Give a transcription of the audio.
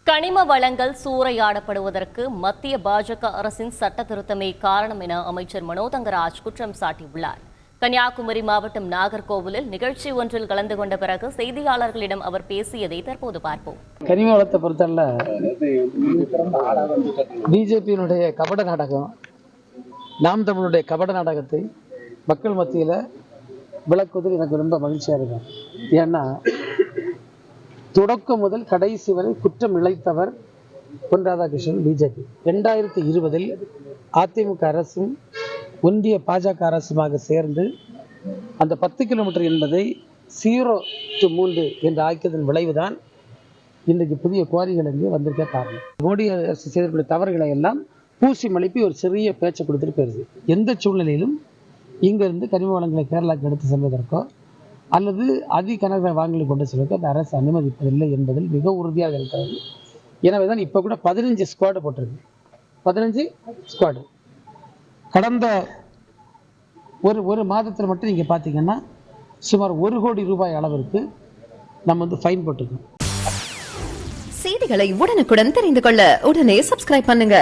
கனிம வளங்கள் சூறையாடப்படுவதற்கு மத்திய பாஜக அரசின் சட்ட திருத்தமே காரணம் என அமைச்சர் மனோ தங்கராஜ் குற்றம் சாட்டியுள்ளார். கன்னியாகுமரி மாவட்டம் நாகர்கோவிலில் நிகழ்ச்சி ஒன்றில் கலந்து கொண்ட பிறகு செய்தியாளர்களிடம் அவர் பேசியதை தற்போது பார்ப்போம். கனிம வளத்தை பொறுத்தல்ல பிஜேபியினுடைய கபட நாடகம், நாம் தமிழுடைய கபட நாடகத்தை மக்கள் மத்தியில் விளக்குவதில் எனக்கு ரொம்ப மகிழ்ச்சியாக இருக்கும். ஏன்னா தொடக்கம் முதல் கடைசி வரை குற்றம் இழைத்தவர் பொன் ராதாகிருஷ்ணன் பிஜேபி. 2020 அதிமுக அரசும் ஒன்றிய பாஜக அரசுமாக சேர்ந்து அந்த 10 கிலோமீட்டர் என்பதை 0 to 3 என்று ஆக்கியதன் விளைவுதான் இன்றைக்கு புதிய குவாரிகள் இங்கே வந்திருக்க காரணம். மோடி அரசு செய்திருக்கிற தவறுகளை எல்லாம் பூசி மலிப்பி ஒரு சிறிய பேச்சை கொடுத்துட்டு போயிருது. எந்த சூழ்நிலையிலும் இங்கிருந்து கனிம வளங்களை கேரளாவுக்கு எடுத்து செல்வதற்கோ அல்லது அதிகனக வாங்கலை கொண்டு செல்வதற்கு அந்த அரசு அனுமதிப்பதில்லை என்பதில் மிக உறுதியாக இருக்கிறது. எனவே தான் இப்போ கூட 15 ஸ்குவாடு போட்டிருக்கு. 15 ஸ்குவாடு கடந்த ஒரு மாதத்தில் மட்டும் நீங்கள் பார்த்தீங்கன்னா சுமார் 1 கோடி ரூபாய் அளவிற்கு நம்ம ஃபைன் போட்டிருக்கோம். செய்திகளை உடனுக்குடன் தெரிந்து கொள்ள உடனே சப்ஸ்கிரைப் பண்ணுங்க.